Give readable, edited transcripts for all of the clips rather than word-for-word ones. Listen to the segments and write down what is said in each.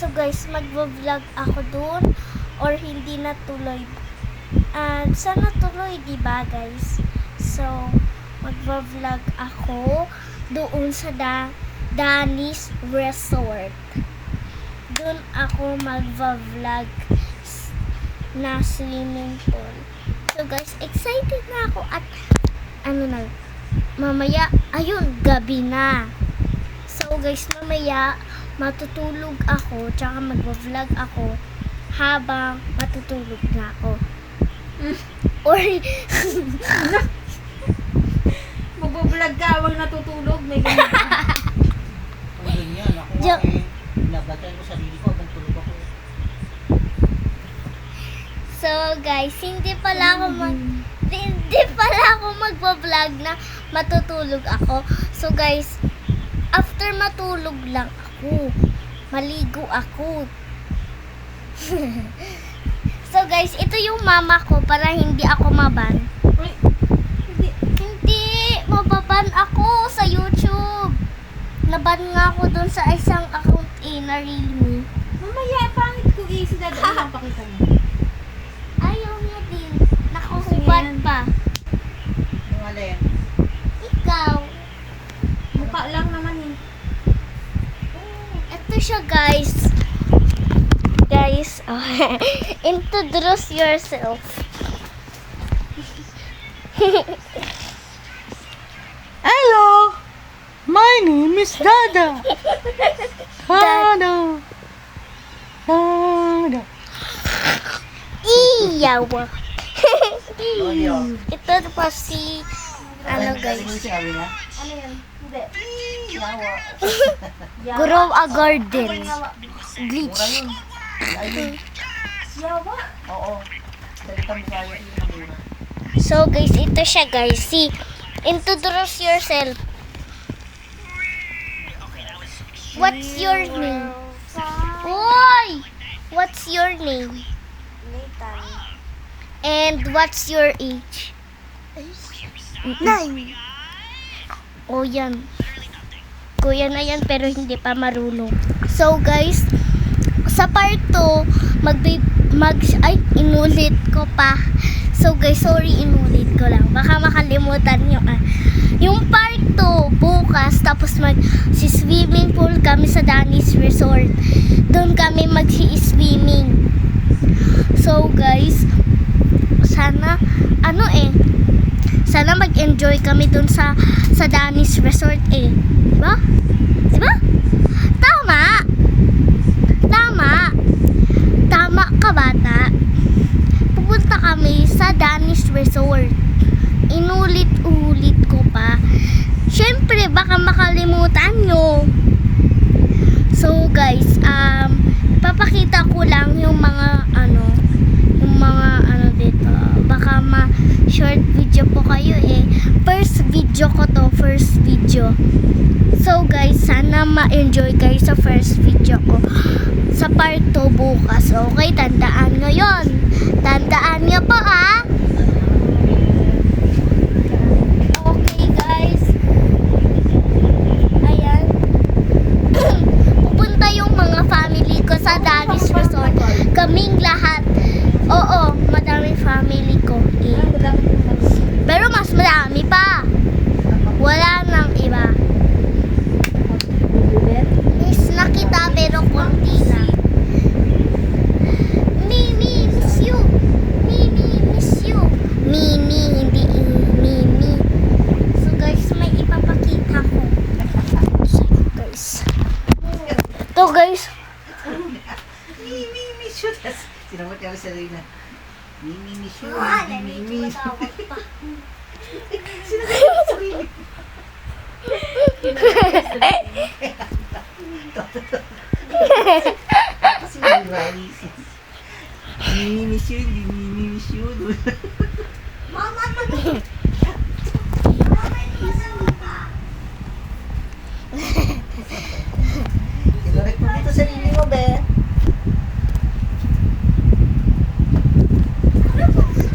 So guys, magvo-vlog ako doon or hindi natuloy. And sana tuloy, di ba guys? So, magvo-vlog ako doon sa Danish Resort. Doon ako magvo-vlog na swimming pool. So guys, excited na ako at mamaya, ayun, gabi na. So guys, mamaya matutulog ako, tsaka magvo-vlog ako habang matutulog na ako. Or Magbo-vlog ka, wag natutulog, may ganyan. Kung ganyan, ako nga nabatayan ko sarili ko habang tulog ako. so guys, hindi pala ako magvo-vlog na matutulog ako. So guys, after matulog lang ako, maligo ako. So guys, ito yung mama ko para hindi ako maban. Uy, Hindi, mababan ako sa YouTube. Naban nga ako dun sa isang account na Realme. mamaya, pangit ko si Dada. Ano ang pakita mo? Ayaw niya din. Nakahubad pa. Yung alin? Ikaw. Mukha lang naman eh. Ito siya guys. Guys, introduce yourself. Hello! My name is Dada! Dada! Dada! Iyaw. Ano Ito pa si guys. Ano sinabi niya? Ano yan? Hindi. Yawa. Grow a garden. Glitch. Mura yun. Ayun. Yawa? Oo. Salitang Bisaya yun ang mura. So guys, ito siya guys. Si introduce yourself. What's your name? Boy! What's your name? Nathan. And what's your age? 9. Oh, yan. Kuya na yan pero hindi pa marunong. So guys, sa part 2, inulit ko pa. So guys, sorry, inulit ko lang. Baka makalimutan nyo. Yung part 2, bukas, tapos si-swimming pool kami sa Danish Resort. Doon kami mag-swimming. So guys, sana mag-enjoy kami doon sa Danish Resort Diba? Diba? Tama! Tama! Tama ka, bata. Pupunta kami sa Danish Resort. Inulit-ulit ko pa. Syempre, baka makalimutan nyo. So guys, papakita ko lang yung mga dito. Baka short video po kayo First video ko to, first video. So guys, sana ma-enjoy kayo sa first video ko. Sa part 2 bukas. Okay, tandaan nyo yun. Tandaan nyo po Okay guys. Ayan. Pupunta yung mga family ko sa Danish Resort. Kaming lahat. Oo, madaming family ko. Pero mas marami pa. Wala nang iba. Miss na kita pero konti na. Mimi, miss you. Mimi, miss you. Mimi, hindi Mimi. So guys, may ipapakita ko. So guys. Ito guys. Mimi, miss you. Sinamot niya sa sarili na. Mimi, miss you. Mimi. Sinabi niya sa sarili. Kasi may rally. Mimi, miss you. Hindi Mimi, miss you. Mama, Sinurek mo dito sa sarili mo, be.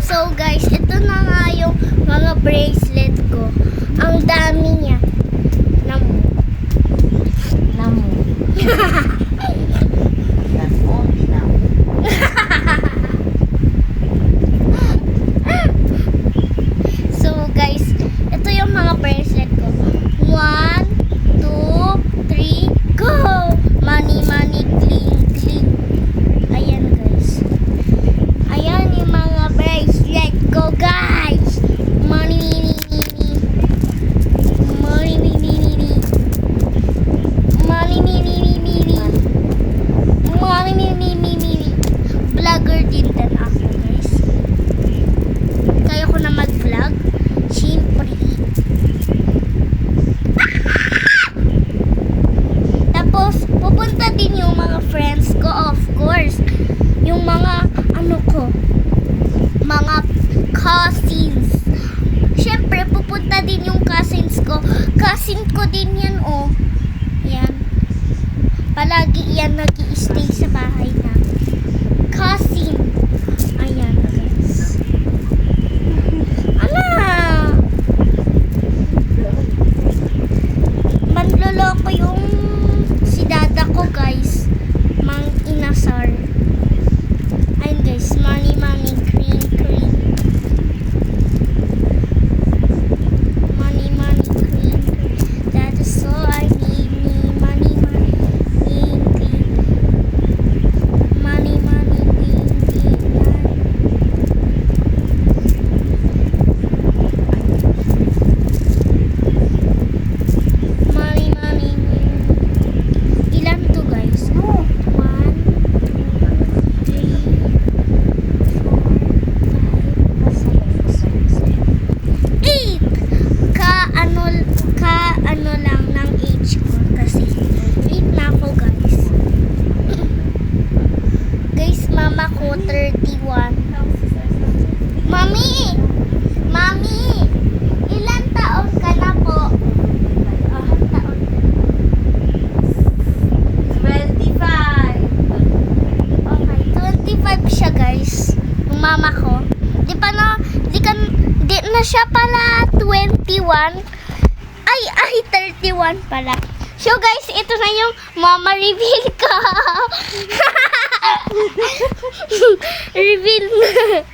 So guys, ito na nga yung mga bracelet ko. Ang dami niya. Namu. siya pala 21. Ay, 31 pala. So guys, ito na yung mama reveal ko. Reveal na.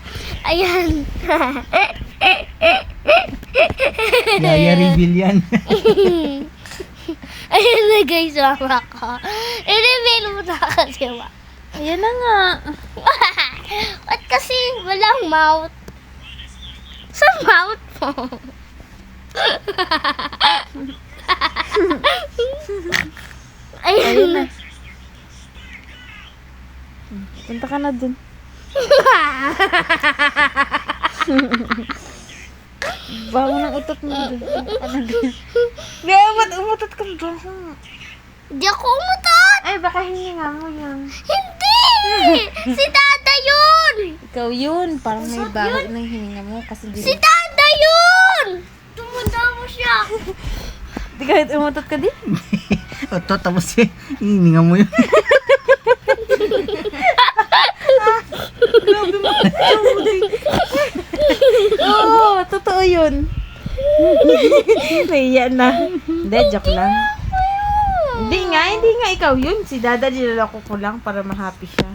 Ayan. Yaya reveal yan. Ayan na guys, mama ko. I-reveal mo na kasi ma. Ayan na nga. Ba't kasi walang mouth? Sa mouth mo. Ayan na. Punta ka na dun. Bago ng utot mo dun. Punta ka na dun. Umutot ka dun. Di ako umutot! Ay, baka hininga mo yun. Hindi! Si Dada yun! Ikaw yun. Parang may bago ng hininga mo. Kasi di Si Dada yun! Tumanda mo siya. Di kahit umutot ka din. Oto, tapos hininga mo yun. Oo, totoo yun. Naiya na. Hindi, joke lang. Hindi nga ikaw yun. Si Dada nilalako ko lang para ma-happy siya.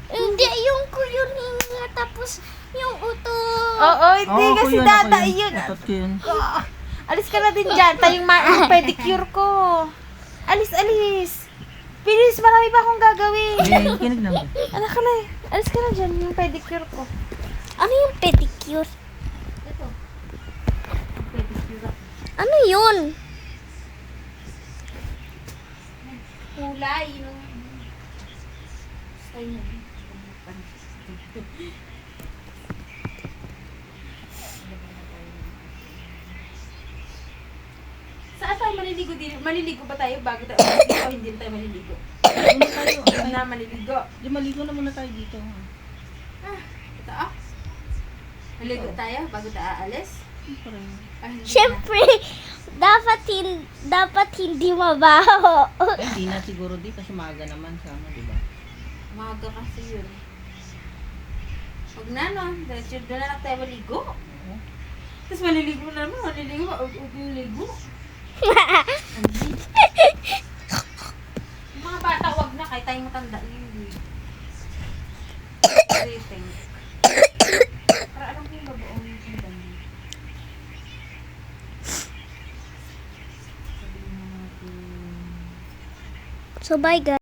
Hindi, yung ko yun nga. Tapos yung utot. Oo, hindi nga si Dada yun. Otot ko yun. Alis ka na din dyan. Tayong pedicure ko. Alis. Bilis, marami pa akong gagawin. Kinig lang. Anak ka na eh. Alis ka na dyan, yung pedicure ko. Ano yung pedicure? Ito. Pedicure. Ano yun? Kulay, yung... Style mo. Saan tayo maliligo din? Maliligo ba tayo bago tayo maliligo o hindi tayo maliligo? Hindi na maliligo. Di maligo na muna tayo dito. Ito ah. Maligo tayo bago tayo aalis? Hindi Siyempre, dapat hindi mabaho. Hindi na siguro di kasi maaga naman sama, di ba? Maaga kasi yun. Huwag na no. Diretso doon na lang tayo maligo. Tapos maliligo na naman. Maliligo. Yung mga bata, wag na. Kahit tayong matanda. Hindi. What do you think? Para alam ko yung babaong yung sandali. So bye guys.